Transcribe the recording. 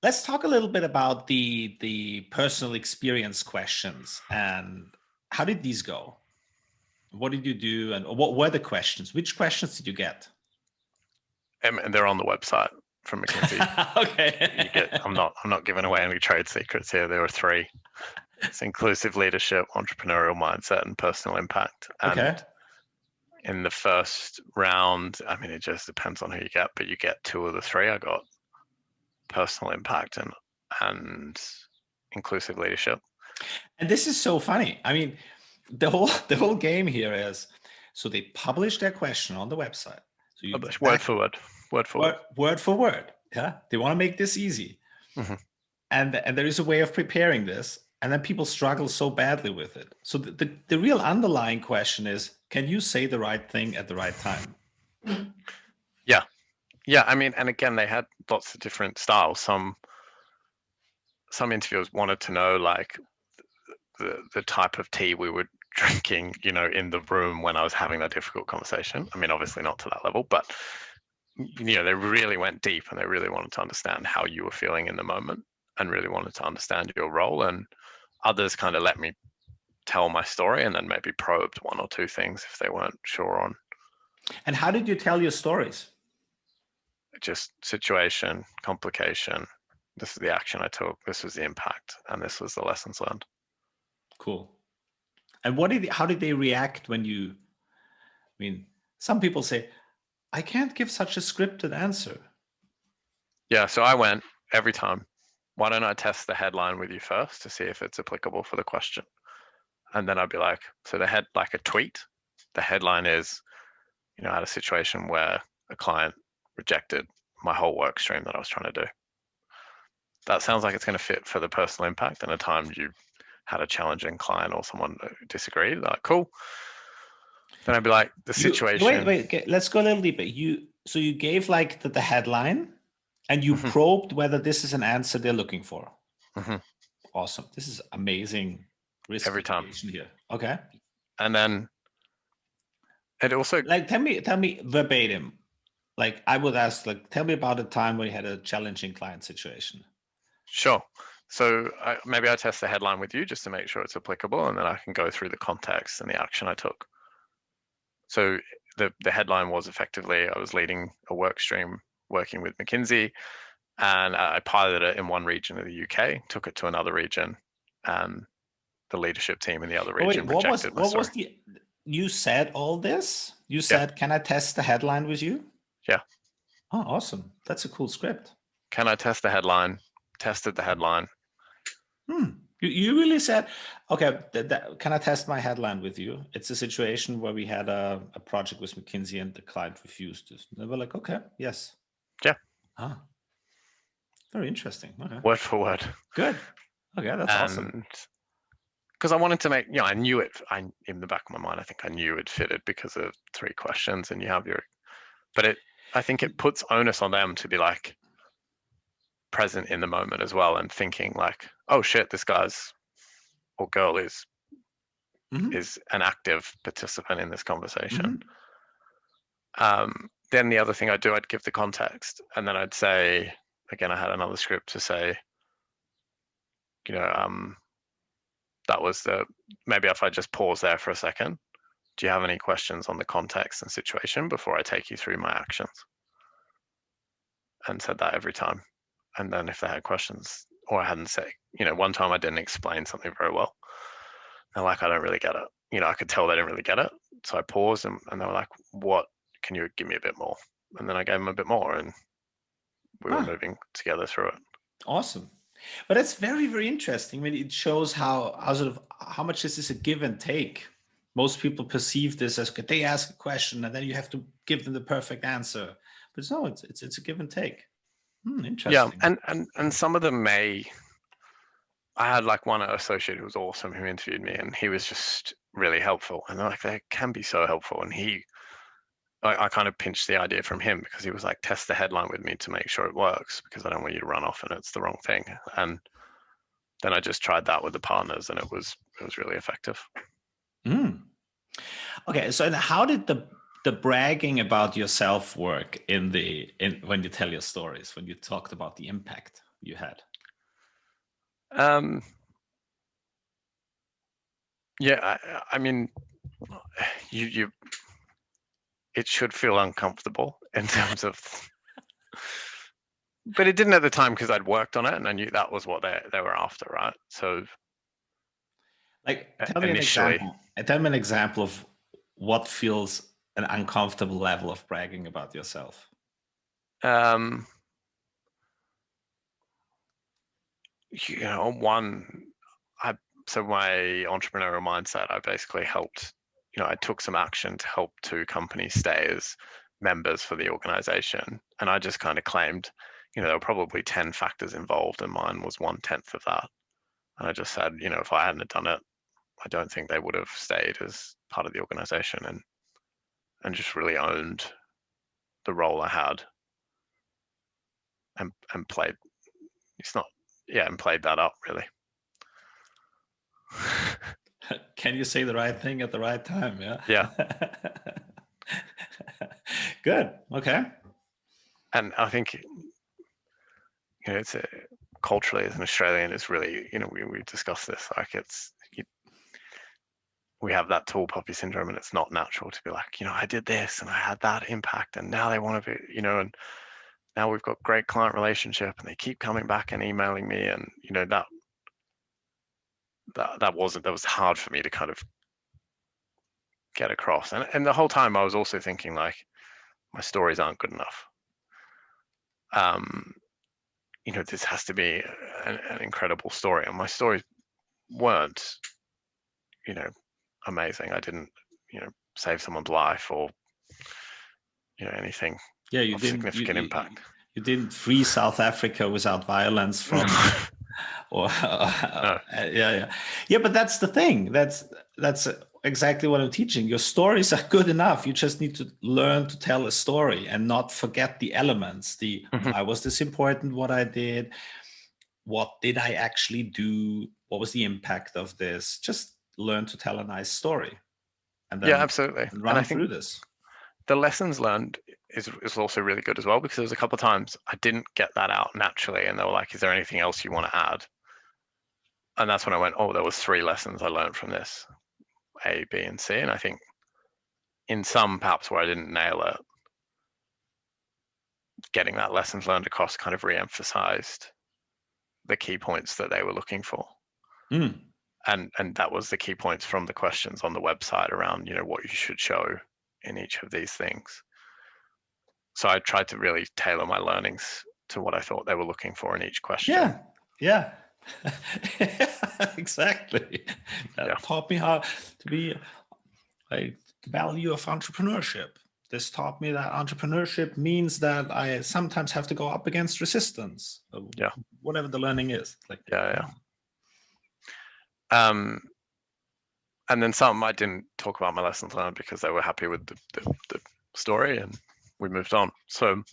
let's talk a little bit about the personal experience questions and how did these go? What did you do, and what were the questions? Which questions did you get? And they're on the website from McKinsey. You get. Okay. I'm not giving away any trade secrets here. There were three. It's inclusive leadership, entrepreneurial mindset, and personal impact. And Okay. in the first round, I mean, it just depends on who you get, but you get two of the three. I got personal impact and inclusive leadership. And this is so funny. I mean, the whole game here is, so they publish their question on the website. So you Word exact for word, word for word. word for word. Yeah. They want to make this easy. Hmm. And there is a way of preparing this. And then people struggle so badly with it. So the real underlying question is, can you say the right thing at the right time? Yeah, yeah. I mean, and again, they had lots of different styles. Some interviewers wanted to know like the type of tea we were drinking, in the room when I was having that difficult conversation. I mean, obviously not to that level, but they really went deep and they really wanted to understand how you were feeling in the moment and really wanted to understand your role. And others kind of let me tell my story and then maybe probed one or two things if they weren't sure on. And how did you tell your stories? Just situation, complication. This is the action I took. This was the impact, and this was the lessons learned. Cool. And how did they react when you, I mean, some people say, I can't give such a scripted answer. Yeah, so I went every time. Why don't I test the headline with you first to see if it's applicable for the question? And then I'd be like, so like a tweet, the headline is, I had a situation where a client rejected my whole work stream that I was trying to do. That sounds like it's going to fit for the personal impact and a time you had a challenging client or someone disagreed. Like, cool. Then I'd be like, the Wait, situation. okay, let's go a little deeper. So you gave like the headline and you Mhm, probed whether this is an answer they're looking for. mhm, Awesome. This is amazing risk every time. mitigation here. Okay. And then it also, Like tell me verbatim. Like I would ask, like, tell me about a time where you had a challenging client situation. sure. So maybe I test the headline with you just to make sure it's applicable, and then I can go through the context and the action I took. So the headline was effectively I was leading a work stream working with McKinsey, and I piloted it in one region of the UK, took it to another region, and the leadership team in the other But wait, region what was rejected my what story. was the you said all this? You Yeah, said, can I test the headline with you? yeah. Oh, awesome. That's a cool script. Can I test the headline? Tested the headline. Hmm. You really said, okay, can I test my headline with you? It's a situation where we had a project with McKinsey and the client refused this. They were like, okay, yes. Yeah, Ah, very interesting. Okay, word for word. good. Okay, that's awesome. And because I wanted to make, I knew it. In the back of my mind, I think I knew it fitted because of three questions, and you have but I think it puts onus on them to be like present in the moment as well, and thinking like, oh shit, this guy's or girl Hmm. is an active participant in this conversation. Hmm. Then the other thing I'd do, I'd give the context, and then I'd say, again, I had another script to say, you know, um, that was maybe if I just pause there for a second, do you have any questions on the context and situation before I take you through my actions? And said that every time. And then if they had questions or I hadn't said, one time I didn't explain something very well. They're like, I don't really get it. I could tell they didn't really get it. So I paused and they were like, what, can you give me a bit more? And then I gave them a bit more and we were Ah, moving together through it. awesome. But that's very, very interesting. I mean, it shows how much this is a give and take. Most people perceive this as, okay, they ask a question and then you have to give them the perfect answer. But no, it's a give and take. Yeah. Interesting. And some of them I had like one associate who was awesome who interviewed me and he was just really helpful. And like, they can be so helpful. And I kind of pinched the idea from him because he was like, test the headline with me to make sure it works because I don't want you to run off and it's the wrong thing. And then I just tried that with the partners and it was really effective. Mm. Okay, so how did the bragging about yourself work in when you tell your stories, when you talked about the impact? you had? Yeah, I mean, you it should feel uncomfortable in terms of, but it didn't at the time because I'd worked on it and I knew that was what they were after, right? So Like, tell me an initially, example. Tell me an example of what feels an uncomfortable level of bragging about yourself. you know, so my entrepreneurial mindset, I basically helped, you know, I took some action to help 2 companies stay as members for the organization. And I just kind of claimed, you know, there were probably 10 factors involved and mine was 1/10 of that. And I just said, you know, if I hadn't have done it, I don't think they would have stayed as part of the organization, and just really owned the role I had and played, and played that up really. Can you say the right thing at the right time? Yeah. Yeah. Good. Okay. And I think, you know, it's culturally as an Australian, it's really, you know, we discussed this, like we have that tall poppy syndrome, and it's not natural to be like, you know, I did this and I had that impact and now they want to be, you know, and now we've got great client relationship and they keep coming back and emailing me, and you know, that was hard for me to kind of get across. And the whole time I was also thinking like, my stories aren't good enough. You know, this has to be an incredible story, and my stories weren't, you know, amazing. I didn't, you know, save someone's life or, you know, anything of significant impact. You didn't free South Africa without violence from, or No. yeah. But that's the thing. That's exactly what I'm teaching. Your stories are good enough. You just need to learn to tell a story and not forget the elements. Why was this important? What I did? What did I actually do? What was the impact of this? Just learn to tell a nice story, and then absolutely. run And I think through this. the lessons learned is also really good as well, because there was a couple of times I didn't get that out naturally, and they were like, "Is there anything else you want to add?" And that's when I went, "Oh, there was 3 lessons I learned from this, A, B, and C." And I think in some perhaps where I didn't nail it, getting that lessons learned across kind of re-emphasized the key points that they were looking for. And that was the key points from the questions on the website around, you know, what you should show in each of these things. So I tried to really tailor my learnings to what I thought they were looking for in each question. Yeah. Exactly. That taught me how to be like the value of entrepreneurship. This taught me that entrepreneurship means that I sometimes have to go up against resistance. Whatever the learning is. Like and then some I didn't talk about my lessons learned because they were happy with the story, and we moved on. So